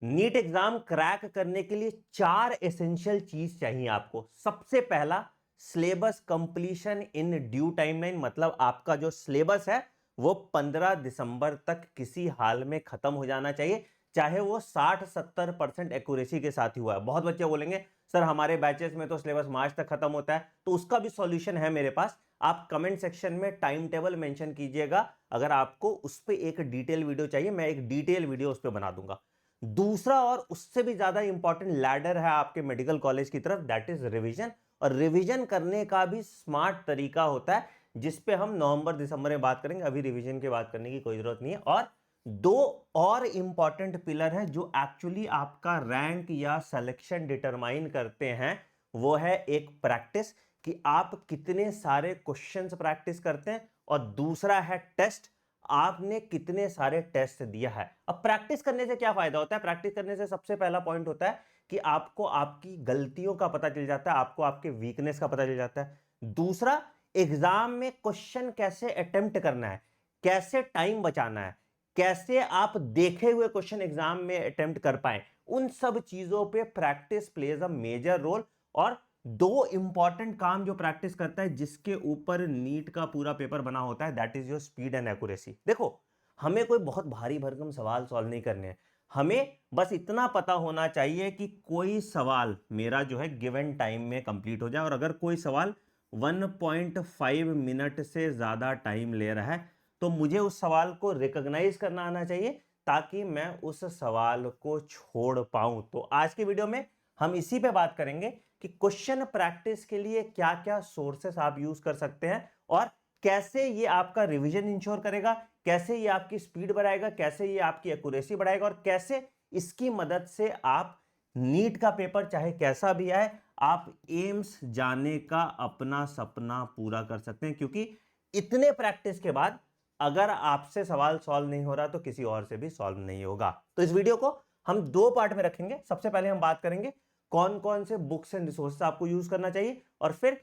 NEET exam crack करने के लिए 4 एसेंशियल चीज चाहिए आपको। सबसे पहला, syllabus completion in due timeline, मतलब आपका जो सिलेबस है वो 15 दिसंबर तक किसी हाल में खत्म हो जाना चाहिए, चाहे वो 60-70% एक्यूरेसी के साथ ही हुआ है। बहुत बच्चे बोलेंगे सर हमारे बैचेस में तो सिलेबस मार्च तक खत्म होता है, तो उसका भी सॉल्यूशन है मेरे पास। आप कमेंट सेक्शन में टाइम टेबल मेंशन कीजिएगा, अगर आपको उस पर एक डिटेल वीडियो चाहिए मैं एक डिटेल वीडियो उस पर बना दूंगा। दूसरा और उससे भी ज्यादा इंपॉर्टेंट लैडर है आपके मेडिकल कॉलेज की तरफ, दैट इज रिवीजन। और रिवीजन करने का भी स्मार्ट तरीका होता है, जिसपे हम नवंबर दिसंबर में बात करेंगे, अभी रिवीजन की बात करने की कोई जरूरत नहीं है। और दो और इंपॉर्टेंट पिलर है जो एक्चुअली आपका रैंक या सिलेक्शन डिटरमाइन करते हैं, वो है एक प्रैक्टिस, कि आप कितने सारे क्वेश्चंस प्रैक्टिस करते हैं, और दूसरा है टेस्ट, आपने कितने सारे टेस्ट दिया है। अब प्रैक्टिस करने से क्या फायदा होता है? प्रैक्टिस करने से सबसे पहला पॉइंट होता है कि आपको आपकी गलतियों का पता चल जाता है, आपको आपके वीकनेस का पता चल जाता है। दूसरा, एग्जाम में क्वेश्चन कैसे अटेम्प्ट करना है, कैसे टाइम बचाना है, कैसे आप देखे हुए क्वेश्चन एग्जाम में अटेम्प्ट कर पाए, उन सब चीजों पे practice plays a major role. और दो इंपॉर्टेंट काम जो प्रैक्टिस करता है, जिसके ऊपर नीट का पूरा पेपर बना होता है, that is your speed and accuracy. देखो, हमें कोई बहुत भारी भरकम सवाल सॉल्व नहीं करने हैं, हमें बस इतना पता होना चाहिए कि कोई सवाल मेरा जो है गिवन टाइम में कंप्लीट हो जाए। और अगर कोई सवाल 1.5 मिनट से ज्यादा टाइम ले रहा है, तो मुझे उस सवाल को रिकॉग्नाइज करना आना चाहिए, ताकि मैं उस सवाल को छोड़ पाऊं। तो आज की वीडियो में हम इसी पे बात करेंगे कि क्वेश्चन प्रैक्टिस के लिए क्या क्या सोर्सेस आप यूज कर सकते हैं, और कैसे ये आपका रिवीजन इंश्योर करेगा, कैसे ये आपकी स्पीड बढ़ाएगा, कैसे ये आपकी एक्यूरेसी बढ़ाएगा, और कैसे इसकी मदद से आप नीट का पेपर चाहे कैसा भी आए, आप एम्स जाने का अपना सपना पूरा कर सकते हैं। क्योंकि इतने प्रैक्टिस के बाद अगर आपसे सवाल सॉल्व नहीं हो रहा, तो किसी और से भी सॉल्व नहीं होगा। तो इस वीडियो को हम दो पार्ट में रखेंगे। सबसे पहले हम बात करेंगे कौन कौन से बुक्स एंड रिसोर्सेस आपको यूज करना चाहिए, और फिर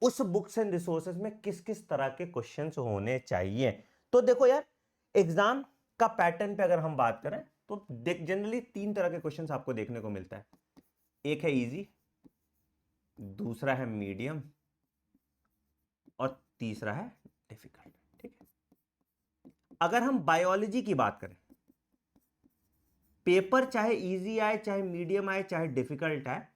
उस बुक्स एंड रिसोर्सेस में किस किस तरह के क्वेश्चंस होने चाहिए। तो देखो यार, एग्जाम का पैटर्न पे अगर हम बात करें, तो जनरली 3 तरह के क्वेश्चंस आपको देखने को मिलता है। एक है इजी, दूसरा है मीडियम, और तीसरा है डिफिकल्ट। ठीक है, अगर हम बायोलॉजी की बात करें, पेपर चाहे इजी आए, चाहे मीडियम आए, चाहे डिफिकल्ट आए,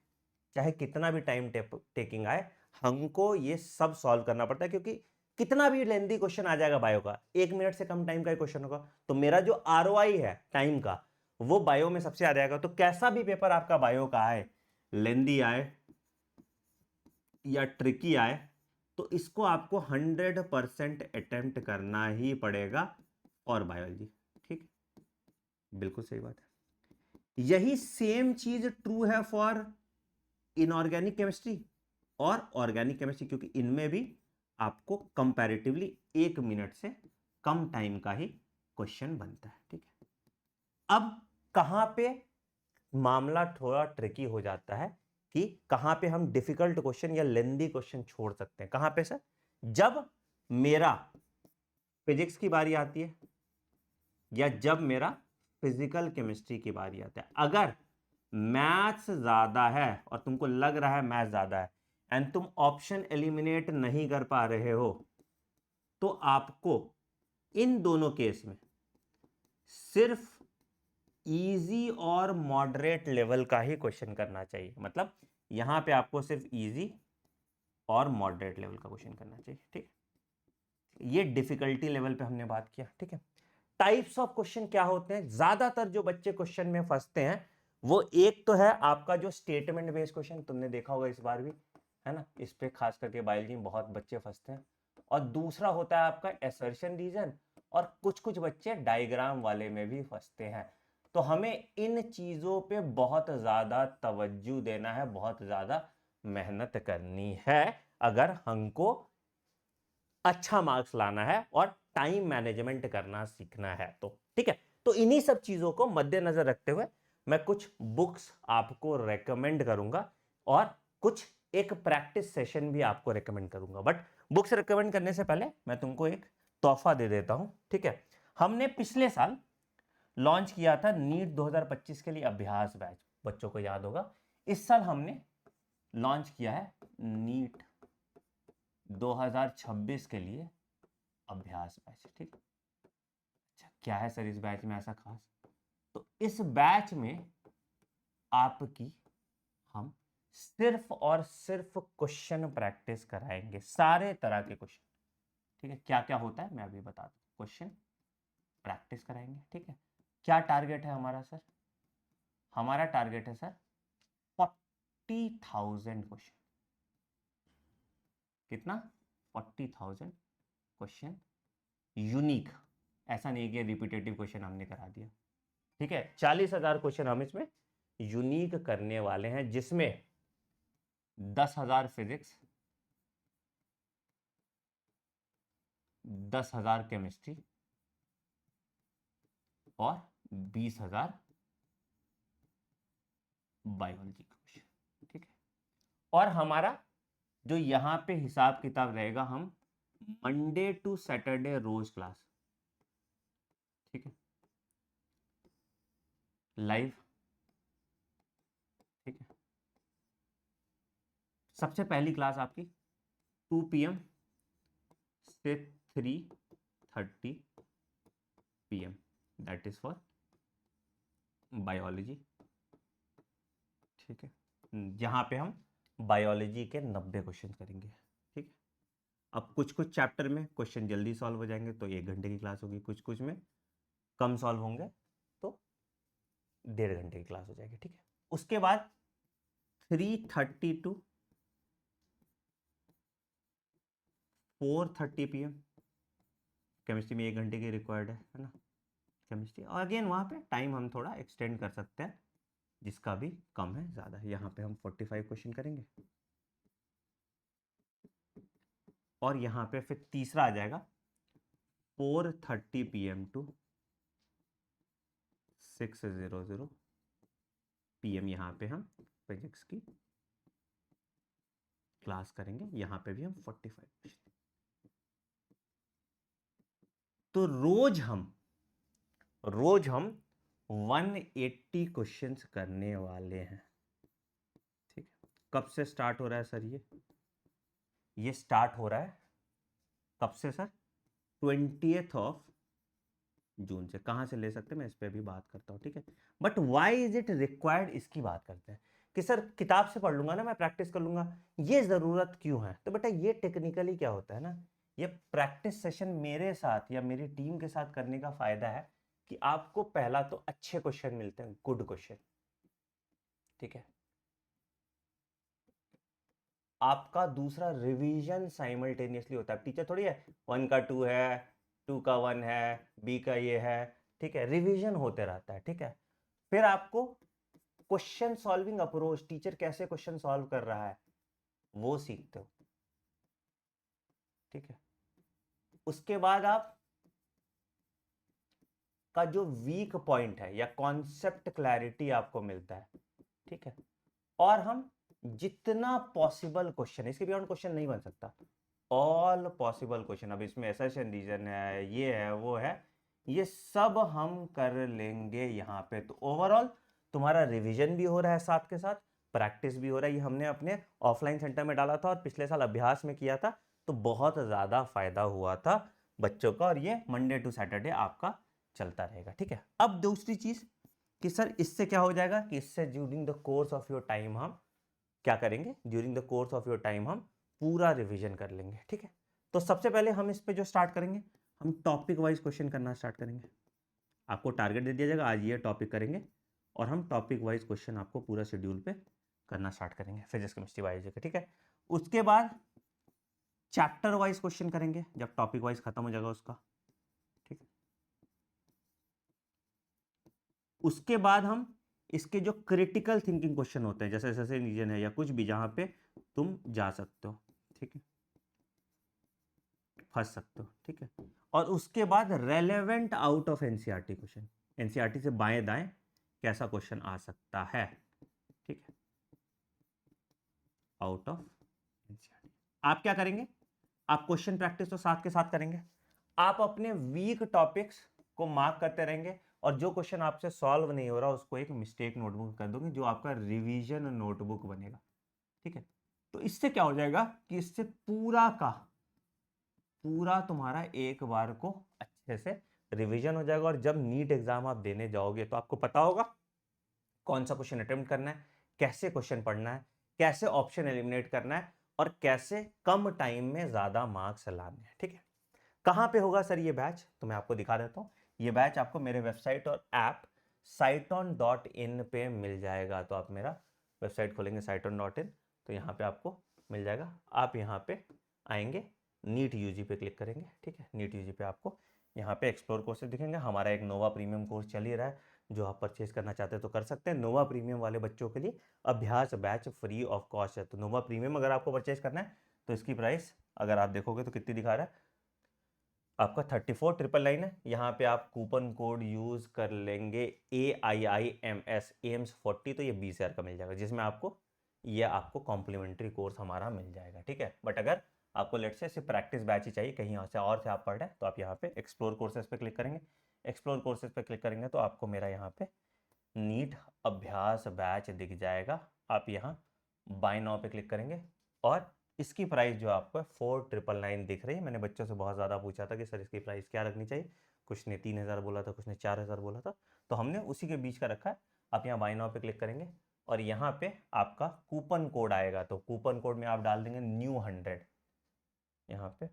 चाहे कितना भी टाइम टेकिंग आए, हमको ये सब सॉल्व करना पड़ता है। क्योंकि कितना भी लेंदी क्वेश्चन आ जाएगा बायो का, 1 मिनट से कम टाइम का क्वेश्चन होगा, तो मेरा जो आरओआई है टाइम का, वो बायो में सबसे ज्यादा आएगा। तो कैसा भी पेपर आपका बायो का आए, लेंदी आए या ट्रिकी आए, तो इसको आपको 100% अटेम्प्ट करना ही पड़ेगा और बायोलॉजी। ठीक, बिल्कुल सही बात है। यही सेम चीज ट्रू है फॉर इनऑर्गेनिक केमिस्ट्री और ऑर्गेनिक केमिस्ट्री, क्योंकि इनमें भी आपको कंपैरेटिवली 1 मिनट से कम टाइम का ही क्वेश्चन बनता है। ठीक है, अब कहां पे मामला थोड़ा ट्रिकी हो जाता है, कि कहां पे हम डिफिकल्ट क्वेश्चन या लेंदी क्वेश्चन छोड़ सकते हैं। कहां पे सर? जब मेरा फिजिक्स की बारी आती है, या जब मेरा फिजिकल केमिस्ट्री की बारी आता है। अगर मैथ्स ज्यादा है और तुमको लग रहा है मैथ्स ज्यादा है, एंड तुम ऑप्शन एलिमिनेट नहीं कर पा रहे हो, तो आपको इन दोनों केस में सिर्फ इजी और मॉडरेट लेवल का ही क्वेश्चन करना चाहिए। मतलब यहां पे आपको सिर्फ इजी और मॉडरेट लेवल का क्वेश्चन करना चाहिए। ठीक है, ये डिफिकल्टी लेवल पे हमने बात किया। ठीक है, टाइप्स ऑफ क्वेश्चन क्या होते हैं? ज्यादातर जो बच्चे क्वेश्चन में फंसते हैं, वो एक तो है आपका जो स्टेटमेंट बेस्ड क्वेश्चन, तुमने देखा होगा इस बार भी, है ना, इस पे खास करके बायोलॉजी में बहुत बच्चे फंसते हैं। और दूसरा होता है आपका एसर्शन रीजन, और कुछ कुछ बच्चे डायग्राम वाले में भी फंसते हैं। तो हमें इन चीजों पे बहुत ज्यादा तवज्जो देना है, बहुत ज्यादा मेहनत करनी है, अगर हमको अच्छा मार्क्स लाना है और टाइम मैनेजमेंट करना सीखना है। तो ठीक है, तो इन्हीं सब चीजों को मद्देनजर रखते हुए मैं कुछ बुक्स आपको रेकमेंड करूंगा, और कुछ एक प्रैक्टिस सेशन भी आपको रेकमेंड करूंगा। बट बुक्स रेकमेंड करने से पहले मैं तुमको एक तोहफा दे देता हूं। ठीक है, हमने पिछले साल लॉन्च किया था नीट 2025 के लिए अभ्यास बैच, बच्चों को याद होगा। इस साल हमने लॉन्च किया है नीट 2026 के लिए अभ्यास बैच, ठीक। अच्छा, क्या है सर इस बैच में ऐसा खास? तो इस बैच में आपकी हम सिर्फ और सिर्फ क्वेश्चन प्रैक्टिस कराएंगे, सारे तरह के क्वेश्चन, ठीक है। क्या क्या होता है मैं अभी बता दूं, क्वेश्चन प्रैक्टिस कराएंगे, ठीक है। क्या टारगेट है हमारा सर? हमारा टारगेट है सर 40,000 क्वेश्चन। कितना? 40,000 क्वेश्चन यूनिक, ऐसा नहीं कि रिपीटेटिव क्वेश्चन हमने करा दिया, ठीक है। 40,000 क्वेश्चन हम इसमें यूनिक करने वाले हैं, जिसमें 10,000 फिजिक्स, 10,000 केमिस्ट्री और 20,000 बायोलॉजी का क्वेश्चन, ठीक है। और हमारा जो यहां पे हिसाब किताब रहेगा, हम मंडे टू सैटरडे रोज क्लास, ठीक है, लाइव, ठीक है। सबसे पहली क्लास आपकी 2 PM से 3:30 PM, that is for biology, ठीक है, जहां पे हम बायोलॉजी के 90 क्वेश्चन करेंगे, ठीक है। अब कुछ कुछ चैप्टर में क्वेश्चन जल्दी सॉल्व हो जाएंगे तो 1 घंटे की क्लास होगी, कुछ कुछ में कम सॉल्व होंगे तो 1.5 घंटे की क्लास हो जाएगी, ठीक है। उसके बाद 3:30 टू 4:30 PM केमिस्ट्री में 1 घंटे की रिक्वायर्ड है ना, केमिस्ट्री। और अगेन वहाँ पे टाइम हम थोड़ा एक्सटेंड कर सकते हैं, जिसका भी कम है ज़्यादा है। यहाँ पे हम 45 क्वेश्चन करेंगे। और यहाँ पे फिर तीसरा आ जाएगा 4:30 PM टू 6:00 PM, यहाँ पे हम फिजिक्स की क्लास करेंगे। यहाँ पे भी हम 45 क्वेश्चन। तो रोज हम 180 क्वेश्चंस करने वाले हैं, ठीक है। कब से स्टार्ट हो रहा है सर? ये स्टार्ट हो रहा है कब से सर? 20 जून से। कहाँ से ले सकते हैं मैं इस पे भी बात करता हूँ, ठीक है। But why is it required, इसकी बात करते हैं कि सर किताब से पढ़ लूंगा ना, मैं प्रैक्टिस कर लूंगा, ये जरूरत क्यों है? तो बेटा ये टेक्निकली क्या होता है ना, ये प्रैक्टिस सेशन मेरे साथ या मेरी टीम के साथ करने का फायदा है कि आपको पहला तो अच्छे क्वेश्चन मिलते हैं, गुड क्वेश्चन, ठीक है। आपका दूसरा रिवीजन साइमल्टेनियसली होता है। टीचर थोड़ी है 1 का 2 है, 2 का 1 है, बी का ये है, ठीक है। रिवीजन होते रहता है, ठीक है। फिर आपको क्वेश्चन सॉल्विंग अप्रोच, टीचर कैसे क्वेश्चन सॉल्व कर रहा है वो सीखते हो, ठीक है। उसके बाद आप का जो वीक पॉइंट है या कॉन्सेप्ट क्लैरिटी आपको मिलता है, ठीक है। और हम जितना पॉसिबल क्वेश्चन, इसके बियॉन्ड क्वेश्चन नहीं बन सकता, ऑल पॉसिबल क्वेश्चन, अब इसमें एसेशन रीजन है, ये है, वो है, ये सब हम कर लेंगे यहाँ पे। तो ओवरऑल तुम्हारा रिवीजन भी हो रहा है, साथ के साथ प्रैक्टिस भी हो रहा है। ये हमने अपने ऑफलाइन सेंटर में डाला था और पिछले साल अभ्यास में किया था, तो बहुत ज़्यादा फायदा हुआ था बच्चों का। और ये मंडे टू सैटरडे आपका चलता रहेगा, ठीक है। अब दूसरी चीज़ कि सर इससे क्या हो जाएगा कि इससे during the course of your time हम क्या करेंगे, during the course of your time हम पूरा रिवीजन कर लेंगे, ठीक है। तो सबसे पहले हम इस पे जो स्टार्ट करेंगे, हम टॉपिक वाइज क्वेश्चन करना स्टार्ट करेंगे। आपको टारगेट दे दिया जाएगा, आज ये टॉपिक करेंगे, और हम टॉपिक वाइज क्वेश्चन आपको पूरा शेड्यूल पे करना स्टार्ट करेंगे, फिजिक्स केमिस्ट्री बायोलॉजी का, ठीक है। उसके बाद चैप्टर वाइज क्वेश्चन करेंगे जब टॉपिक वाइज खत्म हो जाएगा उसका, ठीक है। उसके बाद हम इसके जो क्रिटिकल थिंकिंग क्वेश्चन होते हैं, जैसे जैसे रीजन है या कुछ भी, जहां पे तुम जा सकते हो, ठीक है, फंस सकते हो, ठीक है। और उसके बाद relevant out of NCERT question, NCERT से बाएं दाएं कैसा क्वेश्चन आ सकता है, ठीक है, आउट ऑफ एनसीईआरटी। आप क्या करेंगे, आप क्वेश्चन प्रैक्टिस तो साथ के साथ करेंगे, आप अपने वीक टॉपिक्स को मार्क करते रहेंगे और जो क्वेश्चन आपसे सॉल्व नहीं हो रहा उसको एक मिस्टेक नोटबुक कर दोगे, जो आपका रिवीजन नोटबुक बनेगा, ठीक है। तो इससे क्या हो जाएगा कि इससे पूरा तुम्हारा एक बार को अच्छे से रिवीजन हो जाएगा, और जब नीट एग्जाम आप देने जाओगे तो आपको पता होगा कौन सा क्वेश्चन अटेम्प्ट करना है, कैसे क्वेश्चन पढ़ना है, कैसे ऑप्शन एलिमिनेट करना है, और कैसे कम टाइम में ज्यादा मार्क्स लाने हैं, ठीक है। कहां पे होगा सर ये बैच, तो मैं आपको दिखा देता हूं। ये बैच आपको मेरे वेबसाइट और ऐप sciton.in पे मिल जाएगा। तो आप मेरा वेबसाइट खोलेंगे sciton.in, तो यहाँ पे आपको मिल जाएगा। आप यहाँ पे आएंगे, नीट यूजी पे क्लिक करेंगे, ठीक है। नीट यूजी पे आपको यहाँ पे एक्सप्लोर कोर्सेज दिखेंगे। हमारा एक नोवा प्रीमियम कोर्स चल ही रहा है, जो आप परचेज करना चाहते हैं तो कर सकते हैं। नोवा प्रीमियम वाले बच्चों के लिए अभ्यास बैच फ्री ऑफ कॉस्ट है। तो नोवा प्रीमियम अगर आपको परचेज करना है तो इसकी प्राइस अगर आप देखोगे तो कितनी दिखा रहा है आपका, 34,999 है। यहाँ पे आप कूपन कोड यूज कर लेंगे AIIMS 40, तो ये 20,000 का मिल जाएगा, जिसमें आपको कॉम्प्लीमेंट्री कोर्स हमारा मिल जाएगा, ठीक है। बट अगर आपको लेट से सिर्फ प्रैक्टिस बैच ही चाहिए, कहीं और से आप पढ़ रहे हैं, तो आप यहाँ पे एक्सप्लोर कोर्सेज पे क्लिक करेंगे। एक्सप्लोर कोर्सेज पे क्लिक करेंगे तो आपको मेरा यहाँ पे नीट अभ्यास बैच दिख जाएगा। आप यहाँ बाय नाउ पे क्लिक करेंगे, और इसकी प्राइस जो आपको 4,999 दिख रही है। मैंने बच्चों से बहुत ज़्यादा पूछा था कि सर इसकी प्राइस क्या रखनी चाहिए, कुछ ने 3,000 बोला था, कुछ ने 4,000 बोला था, तो हमने उसी के बीच का रखा है। आप यहाँ बाय नाउ पे क्लिक करेंगे, और यहाँ पे आपका कूपन कोड आएगा, तो कूपन कोड में आप डाल देंगे न्यू 100। यहाँ पे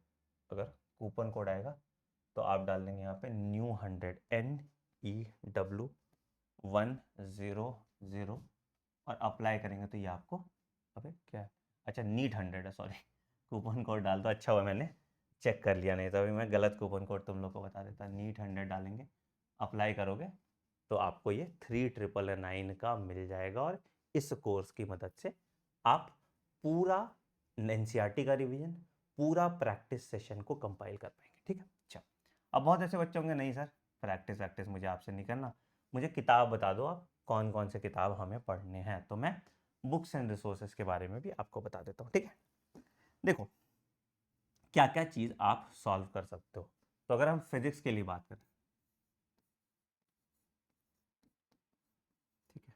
अगर कूपन कोड आएगा तो आप डाल देंगे यहाँ पे न्यू 100, NEW100, और अप्लाई करेंगे तो ये आपको, अबे क्या है, अच्छा नीट 100 है, सॉरी, कूपन कोड डाल दो। अच्छा हुआ मैंने चेक कर लिया, नहीं तो अभी मैं गलत कूपन कोड तुम लोग को बता देता। नीट 100 डालेंगे, अप्लाई करोगे तो आपको ये 3,999 का मिल जाएगा, और इस कोर्स की मदद से आप पूरा NCERT का रिवीजन, पूरा प्रैक्टिस सेशन को कंपाइल कर पाएंगे, ठीक है। अच्छा, अब बहुत ऐसे बच्चे होंगे, नहीं सर प्रैक्टिस मुझे आपसे नहीं करना, मुझे किताब बता दो आप कौन कौन से किताब हमें पढ़ने हैं। तो मैं बुक्स एंड रिसोर्सेज के बारे में भी आपको बता देता हूँ, ठीक है। देखो क्या क्या चीज आप सॉल्व कर सकते हो। तो अगर हम फिजिक्स के लिए बात करें, ठीक है,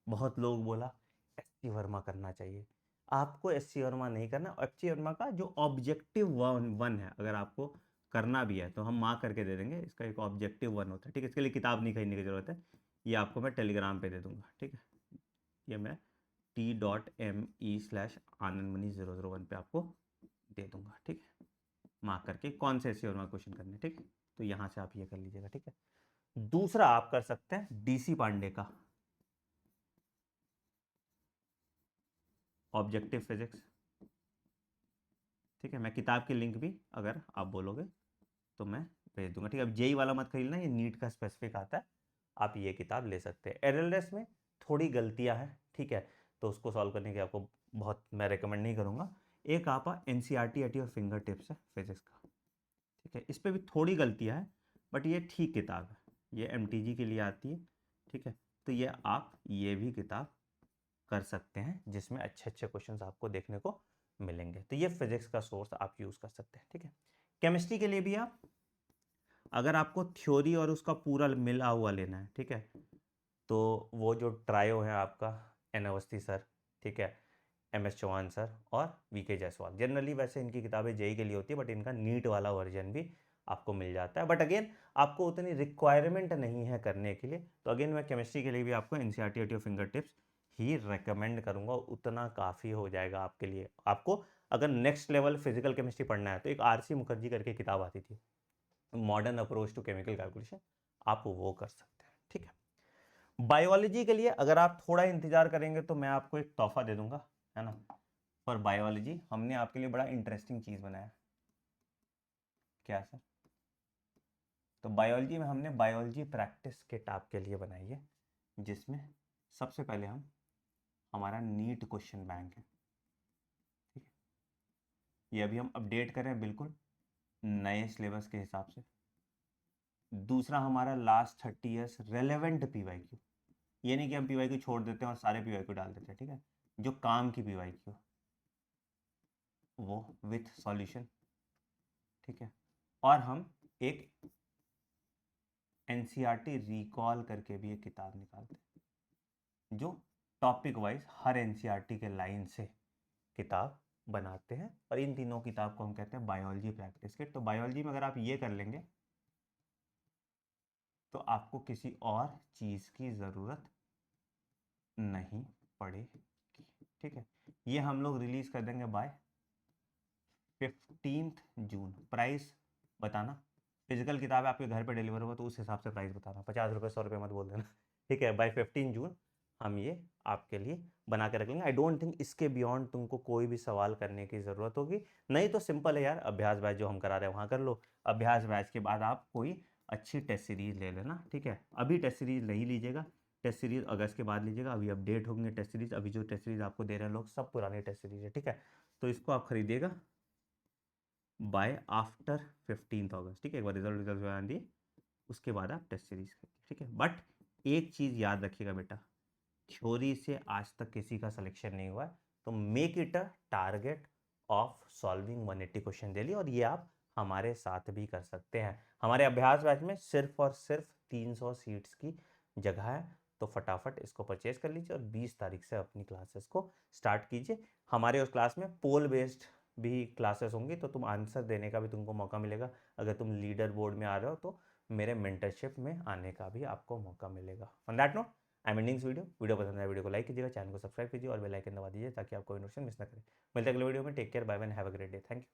बहुत लोग बोला SC वर्मा करना चाहिए। आपको SC वर्मा नहीं करना। SC वर्मा का जो ऑब्जेक्टिव वन है, अगर आपको करना भी है तो हम मार्क करके दे देंगे, इसका एक ऑब्जेक्टिव 1 होता है, ठीक है। इसके लिए किताब नहीं खरीदने की जरूरत है, ये आपको मैं टेलीग्राम पे दे दूंगा, ठीक है। ये मैं t.me/anandmani001 पे आपको दे दूंगा, ठीक है। मार्क करके कौन से SC वर्मा क्वेश्चन करने, ठीक है। तो यहाँ से आप ये कर लीजिएगा, ठीक है। दूसरा आप कर सकते हैं DC पांडे का ऑब्जेक्टिव फिजिक्स, ठीक है। मैं किताब की लिंक भी अगर आप बोलोगे तो मैं भेज दूंगा, ठीक है। अब जेई वाला मत खरीदना, ये नीट का स्पेसिफिक आता है, आप ये किताब ले सकते हैं। एलएलएस में थोड़ी गलतियां हैं, ठीक है, तो उसको सॉल्व करने की आपको बहुत मैं रिकमेंड नहीं करूंगा। एक आपका NCERT at your finger tips है फिजिक्स का, ठीक है। इस पर भी थोड़ी गलतियां हैं, बट ये ठीक किताब है, ये MTG के लिए आती है, ठीक है। तो ये आप ये भी किताब कर सकते हैं, जिसमें अच्छे अच्छे क्वेश्चंस आपको देखने को मिलेंगे। तो ये फिजिक्स का सोर्स आप यूज कर सकते हैं, ठीक है। केमिस्ट्री के लिए भी आप, अगर आपको थ्योरी और उसका पूरा मिला हुआ लेना है, ठीक है, तो वो जो ट्रायो है आपका N अवस्थी सर, ठीक है, MS चौहान सर और VK जायसवाल, जनरली वैसे इनकी किताबें जेई के लिए होती है, बट इनका नीट वाला वर्जन भी आपको मिल जाता है। बट अगेन आपको उतनी रिक्वायरमेंट नहीं है करने के लिए, तो अगेन मैं केमिस्ट्री के लिए भी आपको NCERT at your finger tips he recommend करूंगा, उतना काफ़ी हो जाएगा आपके लिए। आपको अगर नेक्स्ट लेवल फिजिकल केमिस्ट्री पढ़ना है तो एक RC मुखर्जी करके किताब आती थी, modern approach to chemical calculation, आप वो कर सकते हैं, ठीक है। बायोलॉजी के लिए अगर आप थोड़ा इंतजार करेंगे तो मैं आपको एक तोहफा दे दूंगा, है ना। फॉर बायोलॉजी हमने आपके लिए बड़ा इंटरेस्टिंग चीज बनाया। क्या सर? तो बायोलॉजी में हमने बायोलॉजी प्रैक्टिस किट आपके लिए बनाई है, जिसमें सबसे पहले हम हमारा नीट क्वेश्चन बैंक है, ठीक है। ये अभी हम अपडेट कर रहे हैं बिल्कुल नए सिलेबस के हिसाब से। दूसरा हमारा लास्ट 30 ईयर्स रेलेवेंट PYQ, ये नहीं कि हम PYQ छोड़ देते हैं और सारे PYQ डाल देते हैं, ठीक है। जो काम की PYQ वो विथ सॉल्यूशन, ठीक है। और हम एक एनसीईआरटी रिकॉल करके भी एक किताब निकालते हैं जो टॉपिक वाइज हर एनसीईआरटी के लाइन से किताब बनाते हैं, और इन तीनों किताब को हम कहते हैं बायोलॉजी प्रैक्टिस किट। तो बायोलॉजी में अगर आप ये कर लेंगे तो आपको किसी और चीज़ की ज़रूरत नहीं पड़ेगी। ठीक है, ये हम लोग रिलीज कर देंगे बाय 15 जून। प्राइस बताना, फिजिकल किताब है आपके घर पे डिलीवर होगा तो उस हिसाब से प्राइस बताना, 50 रुपये 100 रुपये मत बोल देना। ठीक है, बाय 15 जून हम ये आपके लिए बना के रख लेंगे। आई डोंट थिंक इसके बियॉन्ड तुमको कोई भी सवाल करने की ज़रूरत होगी। नहीं तो सिंपल है यार, अभ्यास बैच जो हम करा रहे हैं वहाँ कर लो। अभ्यास बैच के बाद आप कोई अच्छी टेस्ट सीरीज ले लेना। ठीक है, अभी टेस्ट सीरीज नहीं लीजिएगा, टेस्ट सीरीज अगस्त के बाद लीजिएगा। अभी अपडेट होंगे टेस्ट सीरीज, अभी जो टेस्ट सीरीज आपको दे रहे हैं लोग सब पुरानी टेस्ट सीरीज है। ठीक है, तो इसको आप खरीदिएगा बाय आफ्टर 15 अगस्त। ठीक है, एक बार रिजल्ट आने दिए उसके बाद आप टेस्ट सीरीज करिए। ठीक है, बट एक चीज़ याद रखिएगा बेटा, थ्योरी से आज तक किसी का सिलेक्शन नहीं हुआ है, तो make it a target of solving 180 question daily, और ये आप हमारे साथ भी कर सकते हैं। हमारे अभ्यास बैच में सिर्फ और सिर्फ 300 सीट्स की जगह है, तो फटाफट इसको परचेज कर लीजिए और 20 तारीख से अपनी क्लासेस को स्टार्ट कीजिए। हमारे उस क्लास में पोल बेस्ड भी क्लासेस होंगी, तो तुम आंसर देने का भी तुमको मौका मिलेगा। अगर तुम लीडर बोर्ड में आ रहे हो तो मेरे मेंटरशिप में आने का भी आपको मौका मिलेगा। On that note I am ending video पसंद आया वीडियो को लाइक कीजिएगा, चैनल को सब्सक्राइब कीजिए और बेल आइकन दबा दीजिए ताकि आप कोई नोटिफिकेशन मिस ना करें। मिलते हैं अगले वीडियो में। Take care, bye bye, have a great day, thank you.